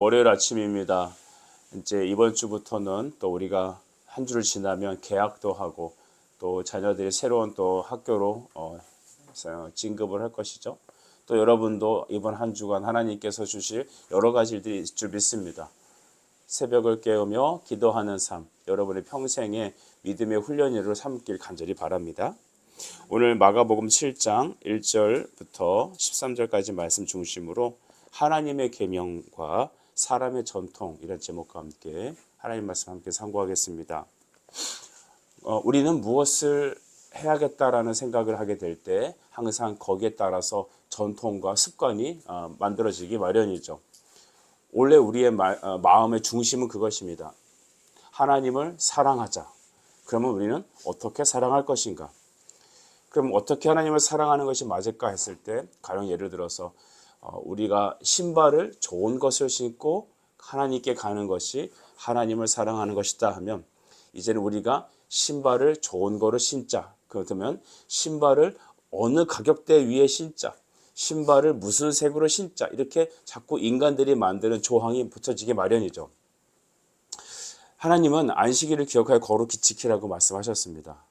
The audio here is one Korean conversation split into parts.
월요일 아침입니다. 이제 이번 주부터는 또 우리가 한 주를 지나면 개학도 하고 또 자녀들이 새로운 또 학교로 진급을 할 것이죠. 또 여러분도 이번 한 주간 하나님께서 주실 여러 가지 일들이 있을 줄 믿습니다. 새벽을 깨우며 기도하는 삶, 여러분의 평생의 믿음의 훈련으로 삼길 간절히 바랍니다. 오늘 마가복음 7장 1절부터 13절까지 말씀 중심으로 하나님의 계명과 사람의 전통, 이런 제목과 함께 하나님 말씀 함께 상고하겠습니다. 우리는 무엇을 해야겠다라는 생각을 하게 될 때 항상 거기에 따라서 전통과 습관이 만들어지기 마련이죠. 원래 우리의 마음의 중심은 그것입니다. 하나님을 사랑하자. 그러면 우리는 어떻게 사랑할 것인가? 그럼 어떻게 하나님을 사랑하는 것이 맞을까 했을 때, 가령 예를 들어서 우리가 신발을 좋은 것을 신고 하나님께 가는 것이 하나님을 사랑하는 것이다 하면, 이제는 우리가 신발을 좋은 거를 신자. 그렇다면 신발을 어느 가격대 위에 신자, 신발을 무슨 색으로 신자, 이렇게 자꾸 인간들이 만드는 조항이 붙여지기 마련이죠. 하나님은 안식일을 기억하여 거룩히 지키라고 말씀하셨습니다.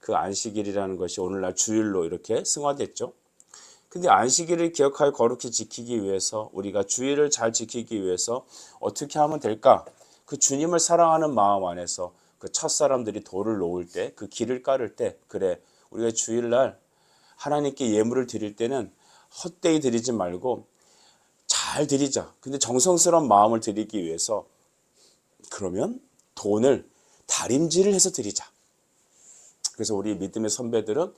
그 안식일이라는 것이 오늘날 주일로 이렇게 승화됐죠. 근데 안식일을 기억하여 거룩히 지키기 위해서, 우리가 주일을 잘 지키기 위해서 어떻게 하면 될까? 그 주님을 사랑하는 마음 안에서 그 첫사람들이 돌을 놓을 때, 그 길을 깔을 때, 그래, 우리가 주일날 하나님께 예물을 드릴 때는 헛되이 드리지 말고 잘 드리자. 근데 정성스러운 마음을 드리기 위해서, 그러면 돈을 다림질을 해서 드리자. 그래서 우리 믿음의 선배들은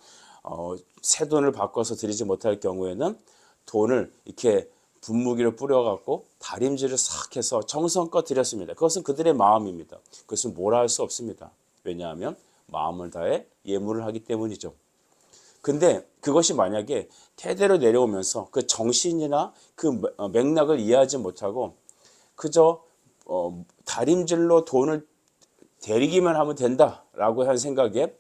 새 돈을 바꿔서 드리지 못할 경우에는 돈을 이렇게 분무기로 뿌려갖고 다림질을 싹 해서 정성껏 드렸습니다. 그것은 그들의 마음입니다. 그것은 뭐라 할 수 없습니다. 왜냐하면 마음을 다해 예물을 하기 때문이죠. 근데 그것이 만약에 대대로 내려오면서 그 정신이나 그 맥락을 이해하지 못하고 그저 다림질로 돈을 데리기만 하면 된다라고 한 생각에,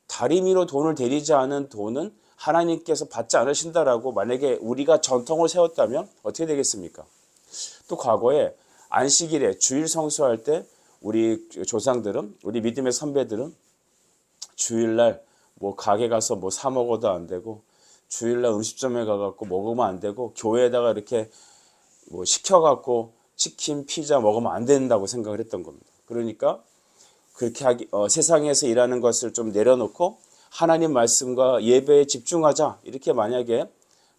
다리미로 돈을 데리지 않은 돈은 하나님께서 받지 않으신다라고 만약에 우리가 전통을 세웠다면 어떻게 되겠습니까? 또 과거에 안식일에 주일 성수할 때 우리 조상들은, 우리 믿음의 선배들은 주일날 뭐 가게 가서 뭐 사 먹어도 안 되고, 주일날 음식점에 가갖고 먹으면 안 되고, 교회에다가 이렇게 뭐 시켜갖고 치킨, 피자 먹으면 안 된다고 생각을 했던 겁니다. 그러니까 그렇게 세상에서 일하는 것을 좀 내려놓고 하나님 말씀과 예배에 집중하자, 이렇게 만약에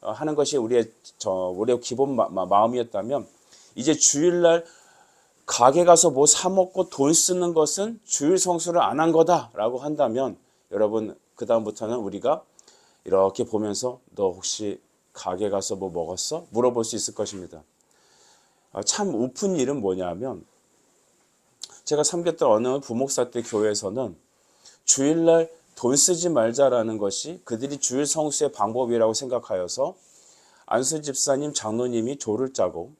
하는 것이 우리의 기본 마음이었다면, 이제 주일날 가게 가서 뭐 사 먹고 돈 쓰는 것은 주일 성수를 안 한 거다라고 한다면, 여러분 그 다음부터는 우리가 이렇게 보면서 너 혹시 가게 가서 뭐 먹었어? 물어볼 수 있을 것입니다. 참 우픈 일은 뭐냐면, 제가 섬겼던 어느 부목사 때 교회에서는 주일날 돈 쓰지 말자라는 것이 그들이 주일 성수의 방법이라고 생각하여서 안수 집사님, 장로님이 조를 짜고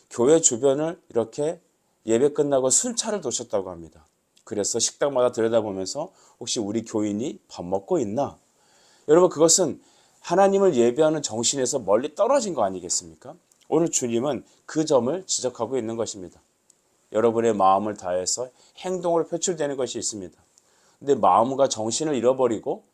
교회 주변을 이렇게 예배 끝나고 순찰을 도셨다고 합니다. 그래서 식당마다 들여다보면서 혹시 우리 교인이 밥 먹고 있나? 여러분, 그것은 하나님을 예배하는 정신에서 멀리 떨어진 거 아니겠습니까? 오늘 주님은 그 점을 지적하고 있는 것입니다. 여러분의 마음을 다해서 행동으로 표출되는 것이 있습니다. 근데 마음과 정신을 잃어버리고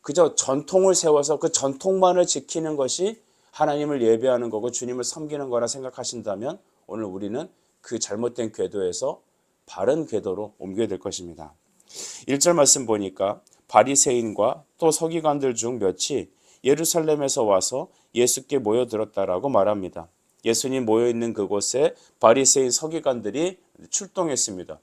그저 전통을 세워서 그 전통만을 지키는 것이 하나님을 예배하는 거고 주님을 섬기는 거라 생각하신다면, 오늘 우리는 그 잘못된 궤도에서 바른 궤도로 옮겨야 될 것입니다. 1절 말씀 보니까 바리새인과 또 서기관들 중 몇이 예루살렘에서 와서 예수께 모여들었다라고 말합니다. 예수님 모여있는 그곳에 바리새인 서기관들이 출동했습니다.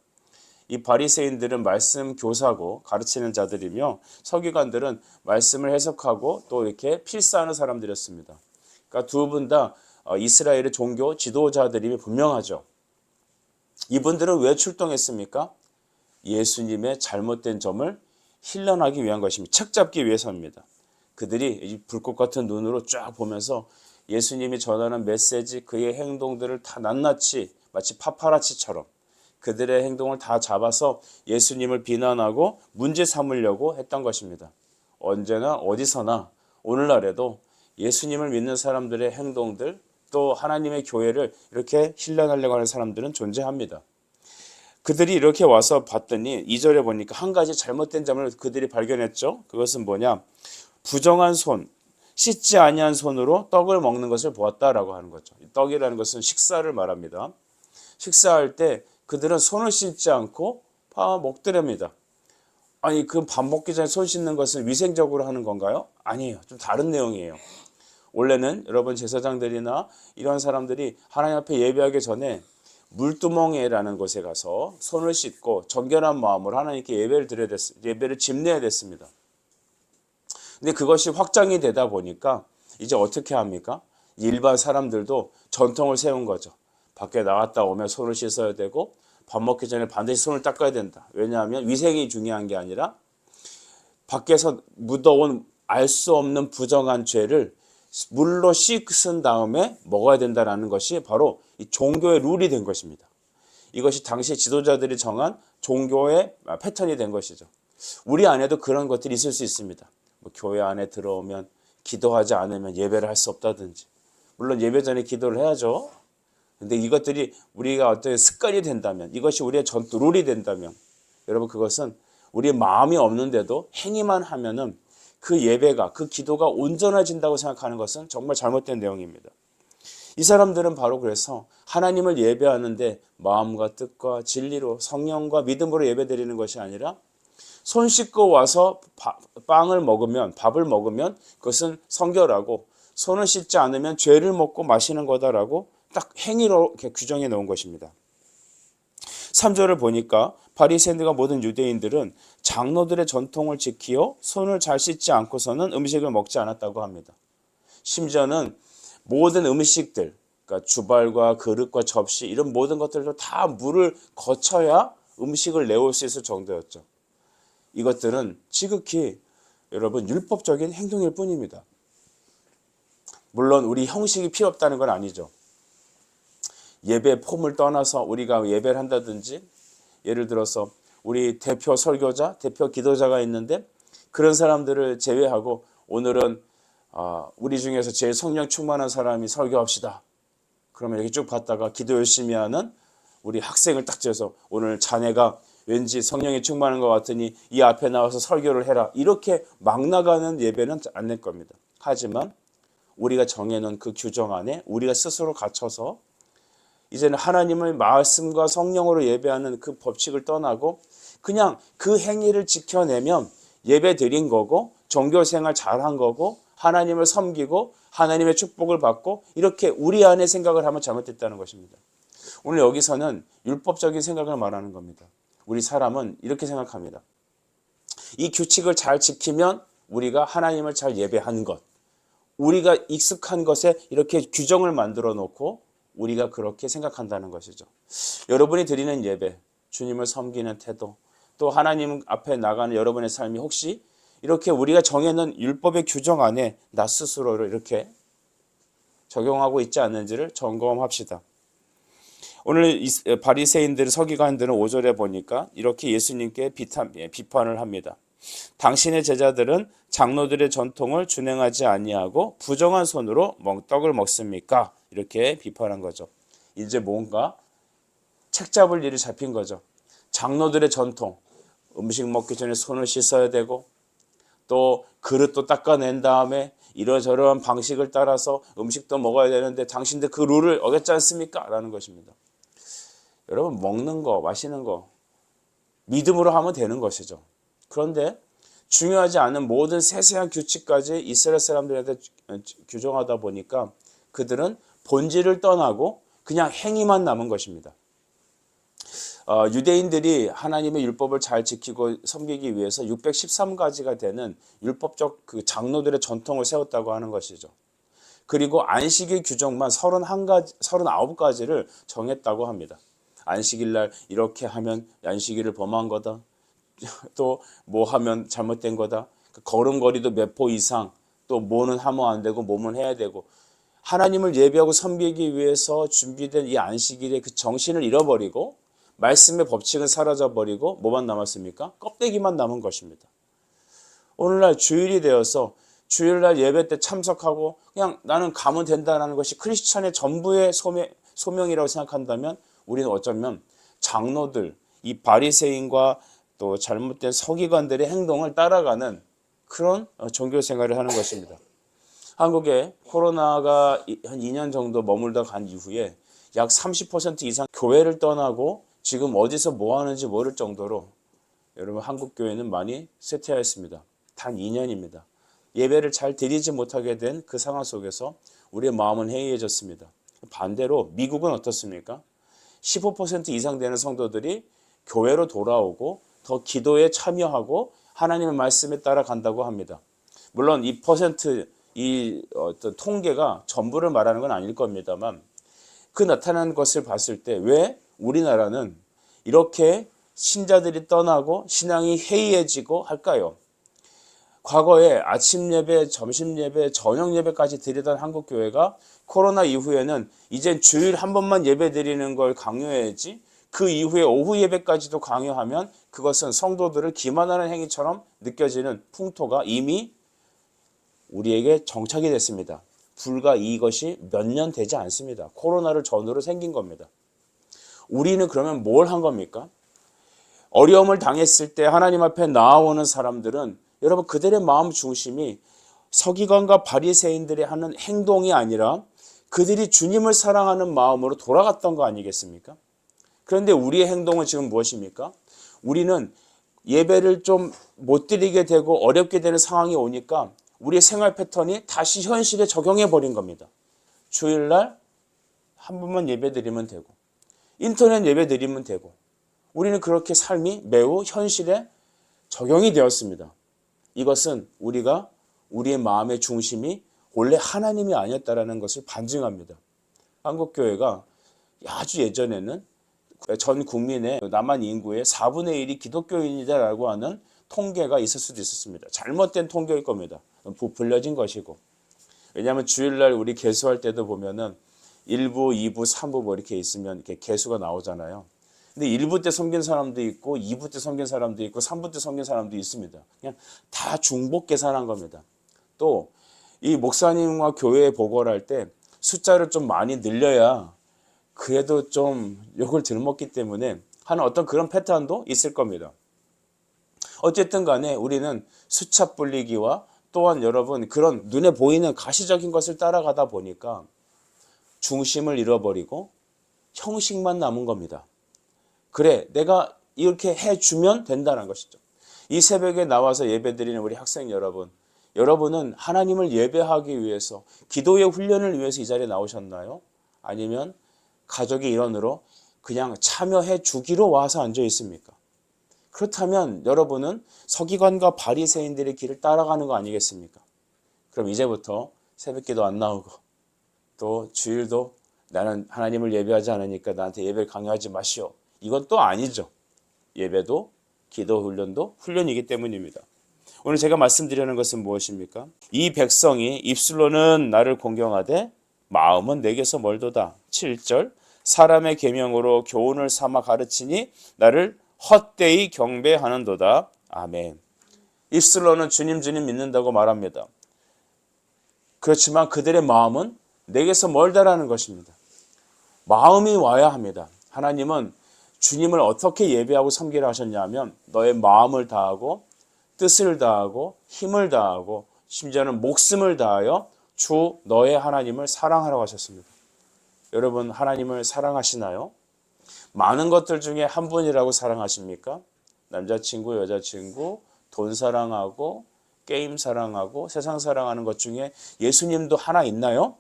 이 바리새인들은 말씀 교사고 가르치는 자들이며, 서기관들은 말씀을 해석하고 또 이렇게 필사하는 사람들이었습니다. 그러니까 두 분 다 이스라엘의 종교 지도자들임이 분명하죠. 이분들은 왜 출동했습니까? 예수님의 잘못된 점을 힐난하기 위한 것입니다. 책잡기 위해서입니다. 그들이 불꽃 같은 눈으로 쫙 보면서 예수님이 전하는 메시지, 그의 행동들을 다 낱낱이 마치 파파라치처럼 그들의 행동을 다 잡아서 예수님을 비난하고 문제 삼으려고 했던 것입니다. 언제나 어디서나 오늘날에도 예수님을 믿는 사람들의 행동들 또 하나님의 교회를 이렇게 힐난하려고 하는 사람들은 존재합니다. 그들이 이렇게 와서 봤더니 2절에 보니까 한 가지 잘못된 점을 그들이 발견했죠. 그것은 뭐냐? 부정한 손, 씻지 아니한 손으로 떡을 먹는 것을 보았다라고 하는 거죠. 떡이라는 것은 식사를 말합니다. 식사할 때 그들은 손을 씻지 않고 먹더랍니다. 아니, 그 밥 먹기 전에 손 씻는 것은 위생적으로 하는 건가요? 아니에요. 좀 다른 내용이에요. 원래는 여러분 제사장들이나 이런 사람들이 하나님 앞에 예배하기 전에 물두멍에라는 곳에 가서 손을 씻고 정결한 마음으로 하나님께 예배를 집례해야 됐습니다. 근데 그것이 확장이 되다 보니까 이제 어떻게 합니까? 일반 사람들도 전통을 세운 거죠. 밖에 나갔다 오면 손을 씻어야 되고 밥 먹기 전에 반드시 손을 닦아야 된다. 왜냐하면 위생이 중요한 게 아니라 밖에서 묻어온 알 수 없는 부정한 죄를 물로 씻은 다음에 먹어야 된다는 것이 바로 이 종교의 룰이 된 것입니다. 이것이 당시 지도자들이 정한 종교의 패턴이 된 것이죠. 우리 안에도 그런 것들이 있을 수 있습니다. 교회 안에 들어오면 기도하지 않으면 예배를 할 수 없다든지. 물론 예배 전에 기도를 해야죠. 근데 이것들이 우리가 어떤 습관이 된다면, 이것이 우리의 전투 룰이 된다면, 여러분 그것은 우리의 마음이 없는데도 행위만 하면은 그 예배가, 그 기도가 온전해진다고 생각하는 것은 정말 잘못된 내용입니다. 이 사람들은 바로 그래서 하나님을 예배하는데 마음과 뜻과 진리로 성령과 믿음으로 예배드리는 것이 아니라 손 씻고 와서 밥을 먹으면 그것은 성결하고 손을 씻지 않으면 죄를 먹고 마시는 거다라고 딱 행위로 이렇게 규정해 놓은 것입니다. 3절을 보니까 바리새인들과 모든 유대인들은 장로들의 전통을 지키어 손을 잘 씻지 않고서는 음식을 먹지 않았다고 합니다. 심지어는 모든 음식들, 그러니까 주발과 그릇과 접시 이런 모든 것들도 다 물을 거쳐야 음식을 내올 수 있을 정도였죠. 이것들은 지극히 여러분 율법적인 행동일 뿐입니다. 물론 우리 형식이 필요 없다는 건 아니죠. 예배 폼을 떠나서 우리가 예배를 한다든지 예를 들어서 우리 대표 설교자, 대표 기도자가 있는데 그런 사람들을 제외하고 오늘은 우리 중에서 제일 성령 충만한 사람이 설교합시다. 그러면 이렇게 쭉 봤다가 기도 열심히 하는 우리 학생을 딱 지어서 오늘 자네가 왠지 성령이 충만한 것 같으니 이 앞에 나와서 설교를 해라. 이렇게 막 나가는 예배는 안 낼 겁니다. 하지만 우리가 정해놓은 그 규정 안에 우리가 스스로 갇혀서 이제는 하나님을 말씀과 성령으로 예배하는 그 법칙을 떠나고 그냥 그 행위를 지켜내면 예배 드린 거고 종교생활 잘한 거고 하나님을 섬기고 하나님의 축복을 받고 이렇게 우리 안에 생각을 하면 잘못됐다는 것입니다. 오늘 여기서는 율법적인 생각을 말하는 겁니다. 우리 사람은 이렇게 생각합니다. 이 규칙을 잘 지키면 우리가 하나님을 잘 예배하는 것, 우리가 익숙한 것에 이렇게 규정을 만들어 놓고 우리가 그렇게 생각한다는 것이죠. 여러분이 드리는 예배, 주님을 섬기는 태도, 또 하나님 앞에 나가는 여러분의 삶이 혹시 이렇게 우리가 정해놓은 율법의 규정 안에 나 스스로를 이렇게 적용하고 있지 않는지를 점검합시다. 오늘 바리새인들, 서기관들은 5절에 보니까 이렇게 예수님께 비판을 합니다. 당신의 제자들은 장로들의 전통을 준행하지 아니하고 부정한 손으로 떡을 먹습니까? 이렇게 비판한 거죠. 이제 뭔가 책 잡을 일이 잡힌 거죠. 장로들의 전통, 음식 먹기 전에 손을 씻어야 되고 또 그릇도 닦아낸 다음에 이러저러한 방식을 따라서 음식도 먹어야 되는데 당신들 그 룰을 어겼지 않습니까? 라는 것입니다. 여러분 먹는 거, 마시는 거 믿음으로 하면 되는 것이죠. 그런데 중요하지 않은 모든 세세한 규칙까지 이스라엘 사람들한테 규정하다 보니까 그들은 본질을 떠나고 그냥 행위만 남은 것입니다. 유대인들이 하나님의 율법을 잘 지키고 섬기기 위해서 613가지가 되는 율법적 그 장로들의 전통을 세웠다고 하는 것이죠. 그리고 안식일 규정만 39가지를 정했다고 합니다. 안식일 날 이렇게 하면 안식일을 범한 거다. 또 뭐 하면 잘못된 거다. 걸음걸이도 몇 포 이상, 또 뭐는 하면 안 되고 뭐는 해야 되고 하나님을 예배하고 섬기기 위해서 준비된 이 안식일의 그 정신을 잃어버리고 말씀의 법칙은 사라져버리고 뭐만 남았습니까? 껍데기만 남은 것입니다. 오늘날 주일이 되어서 주일날 예배 때 참석하고 그냥 나는 가면 된다는 것이 크리스찬의 전부의 소명이라고 생각한다면 우리는 어쩌면 장로들, 이 바리새인과 또 잘못된 서기관들의 행동을 따라가는 그런 종교 생활을 하는 것입니다. 한국에 코로나가 한 2년 정도 머물다 간 이후에 약 30% 이상 교회를 떠나고 지금 어디서 뭐 하는지 모를 정도로 여러분 한국 교회는 많이 쇠퇴하였습니다. 단 2년입니다. 예배를 잘 드리지 못하게 된 그 상황 속에서 우리의 마음은 해이해졌습니다. 반대로 미국은 어떻습니까? 15% 이상 되는 성도들이 교회로 돌아오고 더 기도에 참여하고 하나님의 말씀에 따라간다고 합니다. 물론 이 어떤 통계가 전부를 말하는 건 아닐 겁니다만 그 나타난 것을 봤을 때 왜 우리나라는 이렇게 신자들이 떠나고 신앙이 해이해지고 할까요? 과거에 아침 예배, 점심 예배, 저녁 예배까지 드리던 한국 교회가 코로나 이후에는 이제 주일 한 번만 예배 드리는 걸 강요해야지 그 이후에 오후 예배까지도 강요하면 그것은 성도들을 기만하는 행위처럼 느껴지는 풍토가 이미 우리에게 정착이 됐습니다. 불과 이것이 몇 년 되지 않습니다. 코로나를 전후로 생긴 겁니다. 우리는 그러면 뭘 한 겁니까? 어려움을 당했을 때 하나님 앞에 나아오는 사람들은 여러분 그들의 마음 중심이 서기관과 바리새인들이 하는 행동이 아니라 그들이 주님을 사랑하는 마음으로 돌아갔던 거 아니겠습니까? 그런데 우리의 행동은 지금 무엇입니까? 우리는 예배를 좀 못 드리게 되고 어렵게 되는 상황이 오니까 우리의 생활 패턴이 다시 현실에 적용해 버린 겁니다. 주일날 한 번만 예배 드리면 되고 인터넷 예배 드리면 되고 우리는 그렇게 삶이 매우 현실에 적용이 되었습니다. 이것은 우리가 우리의 마음의 중심이 원래 하나님이 아니었다라는 것을 반증합니다. 한국교회가 아주 예전에는 전 국민의 남한 인구의 4분의 1이 기독교인이다라고 하는 통계가 있을 수도 있었습니다. 잘못된 통계일 겁니다. 부풀려진 것이고. 왜냐하면 주일날 우리 개수할 때도 보면은 1부, 2부, 3부 뭐 이렇게 있으면 이렇게 개수가 나오잖아요. 근데 1부 때 섬긴 사람도 있고 2부 때 섬긴 사람도 있고 3부 때 섬긴 사람도 있습니다. 그냥 다 중복 계산한 겁니다. 또 이 목사님과 교회에 보고를 할 때 숫자를 좀 많이 늘려야 그래도 좀 욕을 덜 먹기 때문에 하는 어떤 그런 패턴도 있을 겁니다. 어쨌든 간에 우리는 숫자 불리기와 또한 여러분 그런 눈에 보이는 가시적인 것을 따라가다 보니까 중심을 잃어버리고 형식만 남은 겁니다. 그래, 내가 이렇게 해주면 된다는 것이죠. 이 새벽에 나와서 예배드리는 우리 학생 여러분, 여러분은 하나님을 예배하기 위해서 기도의 훈련을 위해서 이 자리에 나오셨나요? 아니면 가족의 일원으로 그냥 참여해 주기로 와서 앉아 있습니까? 그렇다면 여러분은 서기관과 바리새인들의 길을 따라가는 거 아니겠습니까? 그럼 이제부터 새벽기도 안 나오고 또 주일도 나는 하나님을 예배하지 않으니까 나한테 예배를 강요하지 마시오. 이건 또 아니죠. 예배도 기도 훈련도 훈련이기 때문입니다. 오늘 제가 말씀드리는 것은 무엇입니까? 이 백성이 입술로는 나를 공경하되 마음은 내게서 멀도다. 7절 사람의 계명으로 교훈을 삼아 가르치니 나를 헛되이 경배하는도다. 아멘. 입술로는 주님 주님 믿는다고 말합니다. 그렇지만 그들의 마음은 내게서 멀다라는 것입니다. 마음이 와야 합니다. 하나님은 주님을 어떻게 예배하고 섬기라 하셨냐면 너의 마음을 다하고 뜻을 다하고 힘을 다하고 심지어는 목숨을 다하여 주 너의 하나님을 사랑하라고 하셨습니다. 여러분 하나님을 사랑하시나요? 많은 것들 중에 한 분이라고 사랑하십니까? 남자친구, 여자친구, 돈 사랑하고 게임 사랑하고 세상 사랑하는 것 중에 예수님도 하나 있나요?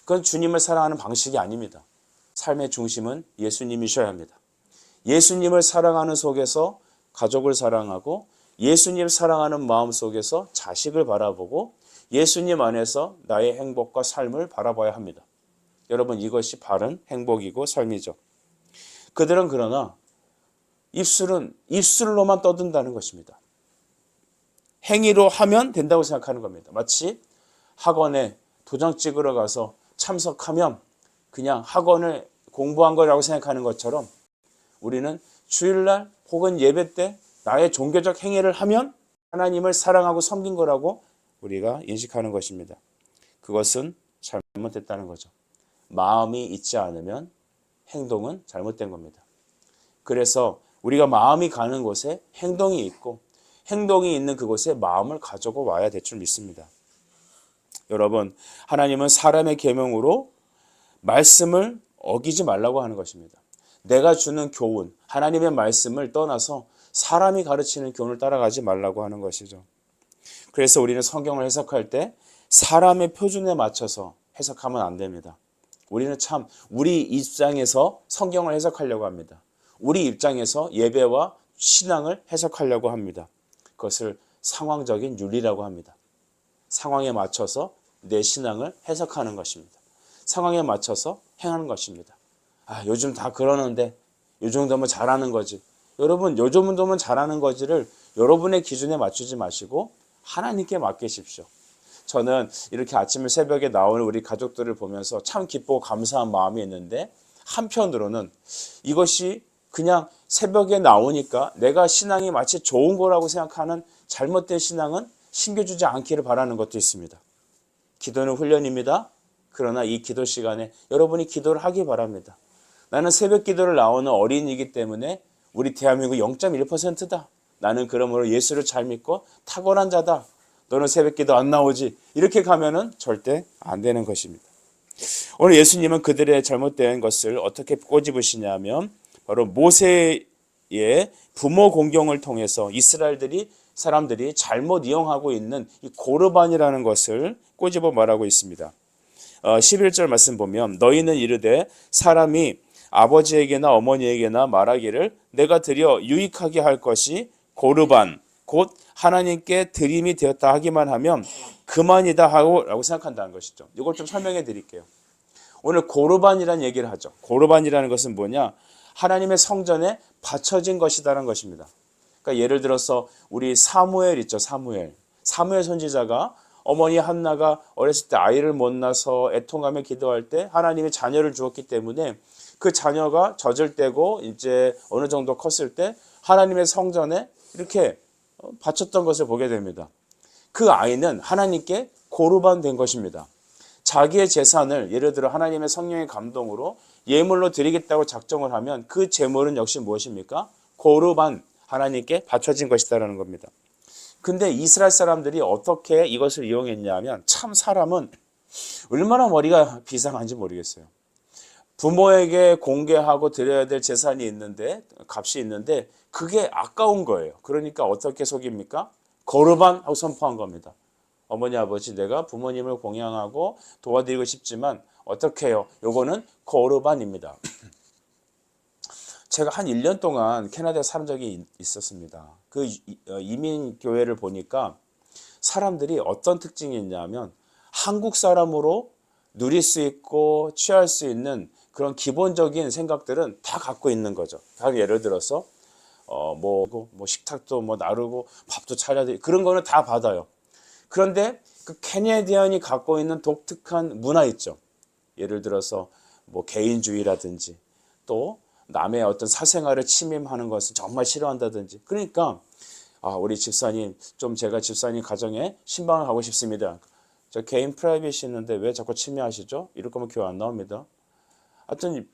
그건 주님을 사랑하는 방식이 아닙니다. 삶의 중심은 예수님이셔야 합니다. 예수님을 사랑하는 속에서 가족을 사랑하고 예수님 사랑하는 마음 속에서 자식을 바라보고 예수님 안에서 나의 행복과 삶을 바라봐야 합니다. 여러분 이것이 바른 행복이고 삶이죠. 그들은 그러나 입술로만 떠든다는 것입니다. 행위로 하면 된다고 생각하는 겁니다. 마치 학원에 도장 찍으러 가서 참석하면 그냥 학원을 공부한 거라고 생각하는 것처럼 우리는 주일날 혹은 예배 때 나의 종교적 행위를 하면 하나님을 사랑하고 섬긴 거라고 우리가 인식하는 것입니다. 그것은 잘못됐다는 거죠. 마음이 있지 않으면 행동은 잘못된 겁니다. 그래서 우리가 마음이 가는 곳에 행동이 있고 행동이 있는 그곳에 마음을 가지고 와야 될 줄 믿습니다. 여러분, 하나님은 사람의 계명으로 말씀을 어기지 말라고 하는 것입니다. 내가 주는 교훈, 하나님의 말씀을 떠나서 사람이 가르치는 교훈을 따라가지 말라고 하는 것이죠. 그래서 우리는 성경을 해석할 때 사람의 표준에 맞춰서 해석하면 안 됩니다. 우리는 참 우리 입장에서 성경을 해석하려고 합니다. 우리 입장에서 예배와 신앙을 해석하려고 합니다. 그것을 상황적인 윤리라고 합니다. 상황에 맞춰서 내 신앙을 해석하는 것입니다. 상황에 맞춰서 행하는 것입니다. 요즘 다 그러는데 이 정도면 잘하는 거지. 여러분, 이 정도면 잘하는 거지를 여러분의 기준에 맞추지 마시고 하나님께 맡기십시오. 저는 이렇게 아침에 새벽에 나오는 우리 가족들을 보면서 참 기쁘고 감사한 마음이 있는데 한편으로는 이것이 그냥 새벽에 나오니까 내가 신앙이 마치 좋은 거라고 생각하는 잘못된 신앙은 신겨주지 않기를 바라는 것도 있습니다. 기도는 훈련입니다. 그러나 이 기도 시간에 여러분이 기도를 하기 바랍니다. 나는 새벽 기도를 나오는 어린이기 때문에 우리 대한민국 0.1%다. 나는 그러므로 예수를 잘 믿고 탁월한 자다. 너는 새벽 기도 안 나오지. 이렇게 가면은 절대 안 되는 것입니다. 오늘 예수님은 그들의 잘못된 것을 어떻게 꼬집으시냐면 바로 모세의 부모 공경을 통해서 이스라엘들이 사람들이 잘못 이용하고 있는 이 고르반이라는 것을 꼬집어 말하고 있습니다. 11절 말씀 보면 너희는 이르되 사람이 아버지에게나 어머니에게나 말하기를 내가 드려 유익하게 할 것이 고르반 곧 하나님께 드림이 되었다 하기만 하면 그만이다 하고 라고 생각한다는 것이죠. 이걸 좀 설명해 드릴게요. 오늘 고르반이라는 얘기를 하죠. 고르반이라는 것은 뭐냐? 하나님의 성전에 바쳐진 것이다라는 것입니다. 그러니까 예를 들어서 우리 사무엘 있죠. 사무엘 선지자가 어머니 한나가 어렸을 때 아이를 못 낳아서 애통하며 기도할 때 하나님이 자녀를 주었기 때문에 그 자녀가 젖을 떼고 이제 어느 정도 컸을 때 하나님의 성전에 이렇게 바쳤던 것을 보게 됩니다. 그 아이는 하나님께 고르반 된 것입니다. 자기의 재산을 예를 들어 하나님의 성령의 감동으로 예물로 드리겠다고 작정을 하면 그 제물은 역시 무엇입니까? 고르반, 하나님께 바쳐진 것이다라는 겁니다. 근데 이스라엘 사람들이 어떻게 이것을 이용했냐면 참 사람은 얼마나 머리가 비상한지 모르겠어요. 부모에게 공개하고 드려야 될 재산이 있는데 값이 있는데 그게 아까운 거예요. 그러니까 어떻게 속입니까? 거르반 하고 선포한 겁니다. 어머니 아버지 내가 부모님을 공양하고 도와드리고 싶지만 어떻게 해요? 요거는 거르반입니다. 제가 한 1년 동안 캐나다에 살은 적이 있었습니다. 그 이민교회를 보니까 사람들이 어떤 특징이 있냐면 한국 사람으로 누릴 수 있고 취할 수 있는 그런 기본적인 생각들은 다 갖고 있는 거죠. 예를 들어서 뭐 식탁도 나르고 밥도 차려야 돼. 그런 거는 다 받아요. 그런데 그 캐네디언이 갖고 있는 독특한 문화 있죠. 예를 들어서 뭐 개인주의라든지 또 남의 어떤 사생활을 침입하는 것을 정말 싫어한다든지. 그러니까 우리 집사님 좀 제가 집사님 가정에 신방을 가고 싶습니다. 저 개인 프라이빗이 있는데 왜 자꾸 침해하시죠? 이럴 거면 교회 안 나옵니다. 하여튼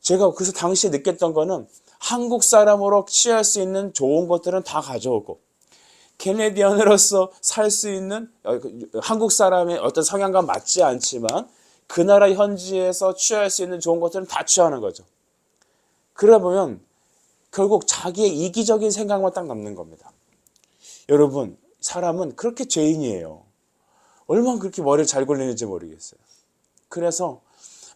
제가 그래서 당시에 느꼈던 거는 한국 사람으로 취할 수 있는 좋은 것들은 다 가져오고 캐네디언으로서 살 수 있는 한국 사람의 어떤 성향과 맞지 않지만 그 나라 현지에서 취할 수 있는 좋은 것들은 다 취하는 거죠. 그러다 보면 결국 자기의 이기적인 생각만 딱 남는 겁니다. 여러분, 사람은 그렇게 죄인이에요. 얼마나 그렇게 머리를 잘 굴리는지 모르겠어요. 그래서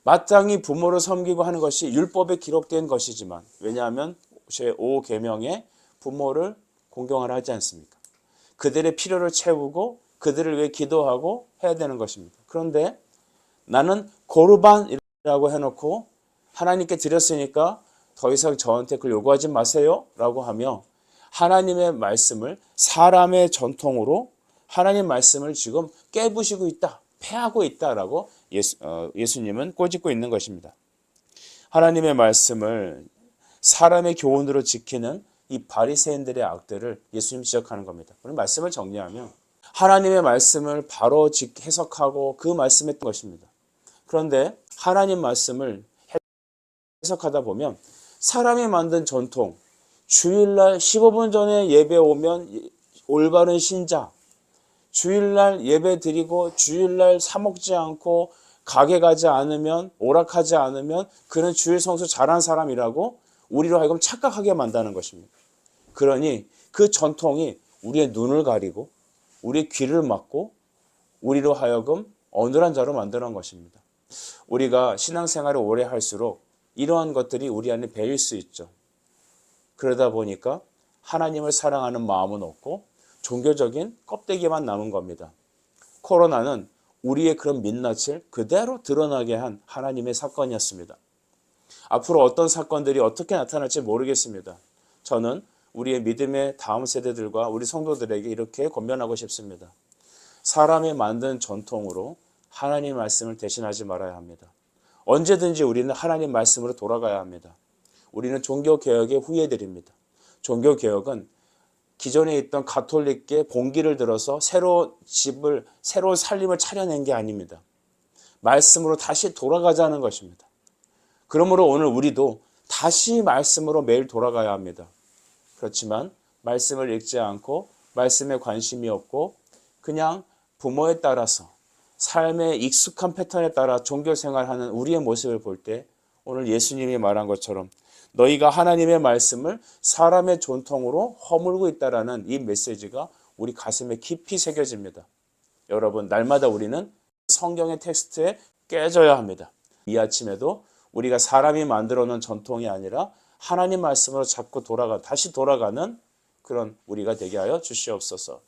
마땅히 부모를 섬기고 하는 것이 율법에 기록된 것이지만 왜냐하면 제5계명에 부모를 공경하라 하지 않습니까? 그들의 필요를 채우고 그들을 위해 기도하고 해야 되는 것입니다. 그런데 나는 고르반이라고 해놓고 하나님께 드렸으니까 더 이상 저한테 그걸 요구하지 마세요 라고 하며 하나님의 말씀을 사람의 전통으로 하나님 말씀을 지금 깨부시고 있다, 폐하고 있다라고 예수님은 꼬집고 있는 것입니다. 하나님의 말씀을 사람의 교훈으로 지키는 이 바리새인들의 악들을 예수님 지적하는 겁니다. 오늘 말씀을 정리하면 하나님의 말씀을 바로 해석하고 그 말씀에 했던 것입니다. 그런데 하나님 말씀을 해석하다 보면 사람이 만든 전통, 주일날 15분 전에 예배 오면 올바른 신자, 주일날 예배 드리고 주일날 사 먹지 않고 가게 가지 않으면 오락하지 않으면 그는 주일 성수 잘한 사람이라고 우리로 하여금 착각하게 만드는 것입니다. 그러니 그 전통이 우리의 눈을 가리고 우리의 귀를 막고 우리로 하여금 어눌한 자로 만드는 것입니다. 우리가 신앙생활을 오래 할수록 이러한 것들이 우리 안에 배일 수 있죠. 그러다 보니까 하나님을 사랑하는 마음은 없고 종교적인 껍데기만 남은 겁니다. 코로나는 우리의 그런 민낯을 그대로 드러나게 한 하나님의 사건이었습니다. 앞으로 어떤 사건들이 어떻게 나타날지 모르겠습니다. 저는 우리의 믿음의 다음 세대들과 우리 성도들에게 이렇게 권면하고 싶습니다. 사람이 만든 전통으로 하나님 말씀을 대신하지 말아야 합니다. 언제든지 우리는 하나님 말씀으로 돌아가야 합니다. 우리는 종교개혁의 후예들입니다. 종교개혁은 기존에 있던 가톨릭계 봉기를 들어서 새로운 살림을 차려낸 게 아닙니다. 말씀으로 다시 돌아가자는 것입니다. 그러므로 오늘 우리도 다시 말씀으로 매일 돌아가야 합니다. 그렇지만 말씀을 읽지 않고 말씀에 관심이 없고 그냥 부모에 따라서 삶의 익숙한 패턴에 따라 종교생활하는 우리의 모습을 볼 때 오늘 예수님이 말한 것처럼 너희가 하나님의 말씀을 사람의 전통으로 허물고 있다라는 이 메시지가 우리 가슴에 깊이 새겨집니다. 여러분, 날마다 우리는 성경의 텍스트에 깨져야 합니다. 이 아침에도 우리가 사람이 만들어 놓은 전통이 아니라 하나님 말씀으로 자꾸 다시 돌아가는 그런 우리가 되게 하여 주시옵소서.